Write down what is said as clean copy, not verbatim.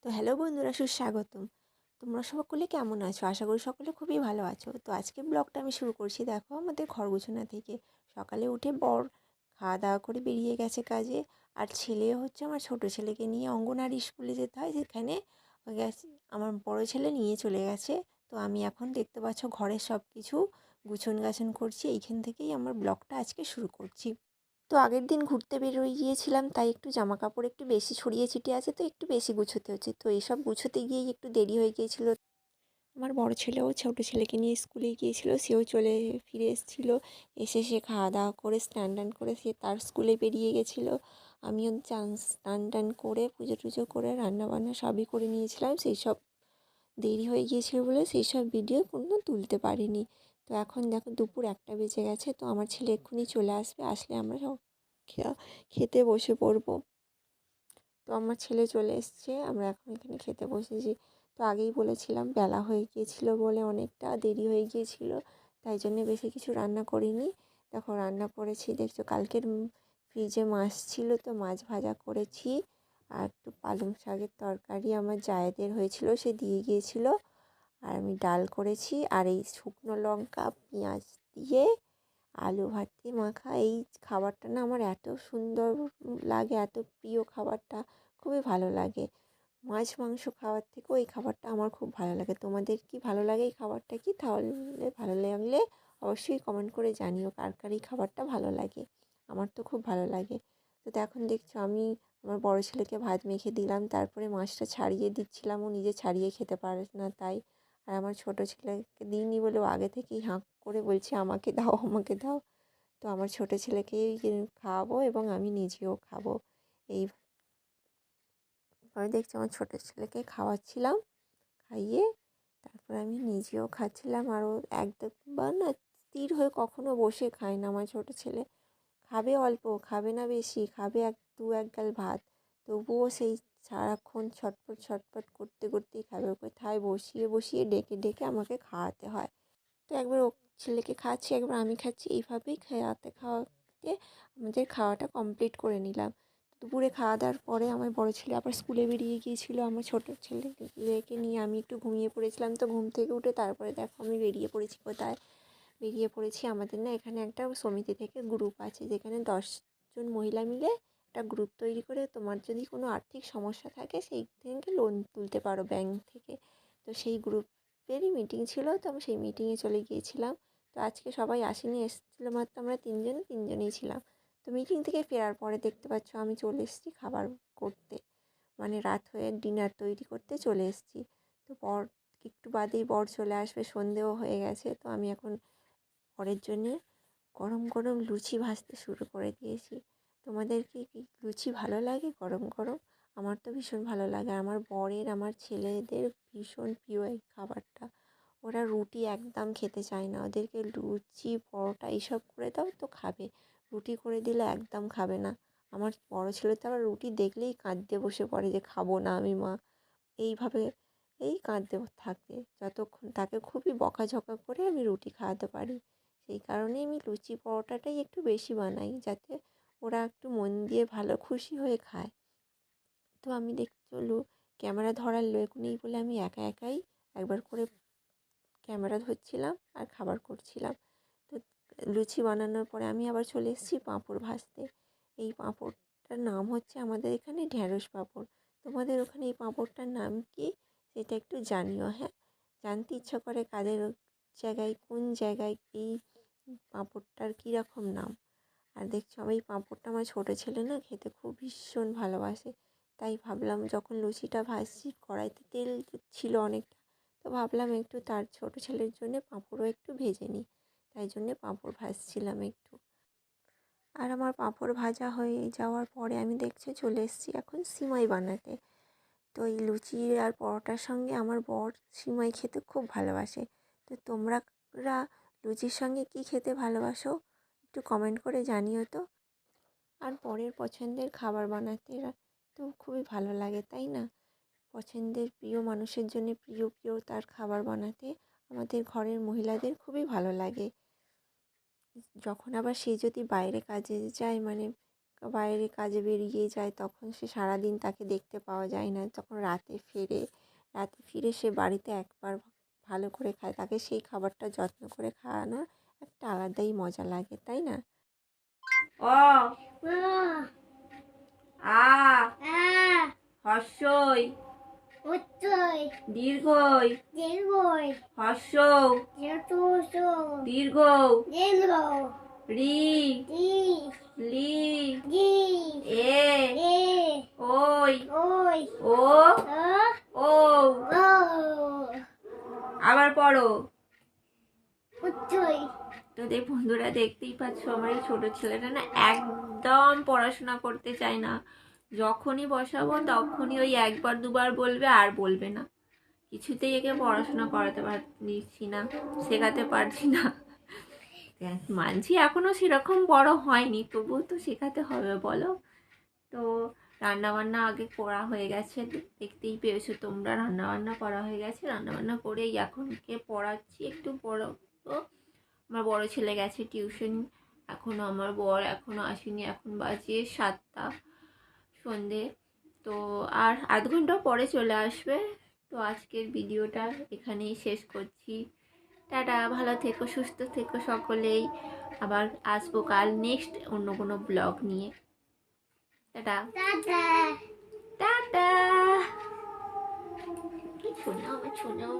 তো হ্যালো বন্ধুরা, সুস্বাগতম। তোমরা সকলে কেমন আছো? আশা করি সকলে খুবই ভালো আছো। তো আজকে ব্লগটা আমি শুরু করছি, দেখো আমাদের ঘর গোছানো থেকে। সকালে উঠে বর খাওয়া দাওয়া করে বেরিয়ে গেছে কাজে। আর ছেলে হচ্ছে আমার ছোট ছেলেকে নিয়ে অঙ্গনারী স্কুলে যেতে হয়, সেখানে গেছে। আমার বড় ছেলে নিয়ে চলে গেছে। তো আমি এখন দেখতে পাচ্ছ ঘরের সব কিছু গুছন গাছন করছি। এইখান থেকেই আমার ব্লগটা আজকে শুরু করছি। তো আগের দিন ঘুরতে বেরোয় গিয়েছিলাম, তাই একটু জামা কাপড় একটু বেশি ছড়িয়ে ছিটিয়ে আছে, তো একটু বেশি গুছোতে হচ্ছে। তো এইসব গুছোতে গিয়েই একটু দেরি হয়ে গিয়েছিল। আমার বড় ছেলেও ছোট ছেলেকে নিয়ে স্কুলে গিয়েছিল, সেও চলে ফিরে এসেছিল। এসে সে খাওয়া দাওয়া করে স্নান টান করে সে তার স্কুলে বেরিয়ে গেছিলো। আমিও স্নান টান করে পুজো টুজো করে রান্নাবান্না সবই করে নিয়েছিলাম। সেই সব দেরি হয়ে গিয়েছিল বলে সেই সব ভিডিও কোনো তুলতে পারিনি। তো এখন দেখো দুপুর 1টা বেজে গেছে। তো আমার ছেলে এক্ষুনি চলে আসবে, আসলে আমরা সব খেতে বসে পড়বো। তো আমার ছেলে চলে এসছে, আমরা এখন এখানে খেতে বসেছি। তো আগেই বলেছিলাম বেলা হয়ে গিয়েছিল বলে অনেকটা দেরি হয়ে গিয়েছিল, তাই জন্যে বেশি কিছু রান্না করিনি। দেখো রান্না করেছি, দেখছো কালকের ফ্রিজে মাছ ছিল, তো মাছ ভাজা করেছি। আর একটু পালং শাকের তরকারি আমার জায়েদের হয়েছিল, সে দিয়ে গিয়েছিল। আর আমি ডাল করেছি, আর এই শুকনো লঙ্কা পেঁয়াজ দিয়ে আলু ভাতে মাখা এই খাবারটা না আমার এত সুন্দর লাগে, এত প্রিয় খাবারটা, খুবই ভালো লাগে। মাছ মাংস খাওয়ার থেকেও এই খাবারটা আমার খুব ভালো লাগে। তোমাদের কি ভালো লাগে এই খাবারটা? কি তাহলে ভালো লাগলে অবশ্যই কমেন্ট করে জানিও কার কার এই খাবারটা ভালো লাগে। আমার তো খুব ভালো লাগে। তো এখন দেখছো আমি আমার বড় ছেলেকে ভাত মেখে দিলাম, তারপরে মাছটা ছাড়িয়ে দিচ্ছিলাম, ও নিজে ছাড়িয়ে খেতে পারে না তাই। আর আমার ছোট ছেলেকে দিইনি বলে ও আগে থেকেই হাঁক করে বলছে আমাকে দাও, আমাকে দাও। তো আমার ছোট ছেলেকেই খাওয়াবো এবং আমি নিজেও খাবো। এইভাবে দেখছি আমার ছোট ছেলেকে খাওয়াচ্ছিলাম, খাইয়ে তারপর আমি নিজেও খাচ্ছিলাম। আরও একবার না স্থির হয়ে কখনো বসে খায় না আমার ছোট ছেলে। খাবে অল্প, খাবে না বেশি, খাবে এক গাল ভাত, তবুও সেই সারাক্ষণ ছটফট ছটফট করতে করতেই খাবে। ওকে থায় বসিয়ে বসিয়ে ডেকে ডেকে আমাকে খাওয়াতে হয়। তো একবার ও ছেলেকে খাওয়াচ্ছি, একবার আমি খাচ্ছি, এইভাবেই খাওয়াতে খাওয়াতে আমাদের খাওয়াটা কমপ্লিট করে নিলাম। দুপুরে খাওয়া দাওয়ার পরে আমার বড় ছেলে আবার স্কুলে বেরিয়ে গিয়েছিল, আমার ছোট ছেলেকে নিয়ে আমি একটু ঘুমিয়ে পড়েছিলাম। তো ঘুম থেকে উঠে তারপরে দেখো আমি বেরিয়ে পড়েছি। কোথায় বেরিয়ে পড়েছি? আমাদের না এখানে একটা সমিতি থেকে গ্রুপ আছে, যেখানে 10 জন মহিলা মিলে একটা গ্রুপ তৈরি করে তোমার যদি কোনো আর্থিক সমস্যা থাকে সেই থেকে লোন তুলতে পারো ব্যাংক থেকে। তো সেই গ্রুপেরই মিটিং ছিল, তো আমি সেই মিটিংয়ে চলে গিয়েছিলাম। তো আজকে সবাই আসেনি, এসেছিলো মাত্র আমরা তিনজনেই ছিলাম। তো মিটিং থেকে ফেরার পরে দেখতে পাচ্ছ আমি চলে এসেছি খাবার করতে, মানে রাত হয়ে ডিনার তৈরি করতে চলে এসেছি। তো বর একটু বাদেই বর চলে আসবে, সন্ধেও হয়ে গেছে। তো আমি এখন বরের জন্যে গরম গরম লুচি ভাজতে শুরু করে দিয়েছি। তোমাদের কি লুচি ভালো লাগে গরম গরম? আমার তো ভীষণ ভালো লাগে। আমার বরের আমার ছেলেদের ভীষণ প্রিয় এই খাবারটা। ওরা রুটি একদম খেতে চায় না, ওদেরকে লুচি পরোটা এইসব করে দাও তো খাবে, রুটি করে দিলে একদম খাবে না। আমার বড় ছেলে তো আবার রুটি দেখলেই কাঁদতে বসে পড়ে যে খাবো না আমি মা, এইভাবে এই কাঁদতে থাকে যতক্ষণ, তাকে খুবই বকাঝকা করে আমি রুটি খাওয়াতে পারি। সেই কারণেই আমি লুচি পরোটাটাই একটু বেশি বানাই, যাতে ওরা একটু মন দিয়ে ভালো খুশি হয়ে খায়। তো আমি চলো ক্যামেরা ধরার লোক নেই বলে আমি একা একাই একবার করে ক্যামেরা ধরছিলাম আর খাবার করছিলাম। তো লুচি বানানোর পরে আমি আবার চলে এসেছি পাঁপড় ভাজতে। এই পাঁপড়টার নাম হচ্ছে আমাদের এখানে ঢ্যাঁড়স পাঁপড়। তোমাদের ওখানে এই পাঁপড়টার নাম কি সেটা একটু জানিও, হ্যাঁ। জানতে ইচ্ছা করে কাদের জায়গায় কোন জায়গায় এই পাঁপড়টার কীরকম নাম। আর দেখছো আমি এই পাঁপড়টা আমার ছোটো ছেলে না খেতে খুব ভীষণ ভালোবাসে। তাই ভাবলাম যখন লুচিটা ভাজছি কড়াইতে তেল ছিল অনেকটা, তো ভাবলাম একটু তার ছোটো ছেলের জন্য পাঁপড়ও একটু ভেজে নিই, তাই জন্যে পাঁপড় ভাজছিলাম একটু। আর আমার পাঁপড় ভাজা হয়ে যাওয়ার পরে আমি দেখছি চলে এসেছি এখন সিমাই বানাতে। তো এই লুচি আর পরোটার সঙ্গে আমার বর সিমাই খেতে খুব ভালোবাসে। তো তোমরা লুচির সঙ্গে কী খেতে ভালোবাসো একটু কমেন্ট করে জানিও তো। আর বরের পছন্দের খাবার বানাতে তো খুবই ভালো লাগে, তাই না? পছন্দের প্রিয় মানুষের জন্য প্রিয় প্রিয় তার খাবার বানাতে আমাদের ঘরের মহিলাদের খুবই ভালো লাগে। যখন আবার সে যদি বাইরে কাজে যায়, মানে বাইরে কাজে বেরিয়ে যায়, তখন সে সারাদিন তাকে দেখতে পাওয়া যায় না। তখন রাতে ফিরে সে বাড়িতে একবার ভালো করে খায়, তাকে সেই খাবারটা যত্ন করে খাওয়ানোর একটা আলাদাই মজা লাগে, তাই না? অ আ হর্ষই দীর্ঘই হর্ষ দীর্ঘ রি লি এ ওই ও ও আবার পড়ো। তো বন্ধুরা, দেখতেই পাচ্ছ আমার এই ছোট ছেলেটা না একদম পড়াশোনা করতে চায় না। যখনই বসাবো তখনই ওই একবার দুবার বলবে আর বলবে না। কিছুতেই একে পড়াশোনা করাতে পারছি না, শেখাতে পারছি না। মানছি এখনো সেরকম বড় হয়নি, তবুও তো শেখাতে হবে বলো। তো রান্নাবান্না আগে করা হয়ে গেছে, দেখতেই পেয়েছো তোমরা, রান্নাবান্না করা হয়ে গেছে। রান্নাবান্না করেই এখনকে পড়াচ্ছি, একটু পড়ো। তো আমার বড় ছেলে গেছে টিউশন, এখনও আমার বর এখনও আসেনি, এখন বাজে 7টা সন্ধে। তো আর আধ ঘন্টা পরে চলে আসবে। তো আজকের ভিডিওটা এখানেই শেষ করছি। টাটা, ভালো থেকো, সুস্থ থেকো সকলেই। আবার আসবো কাল নেক্সট অন্য কোনো ব্লগ নিয়ে। Tata tata. শোনাও শোনাও।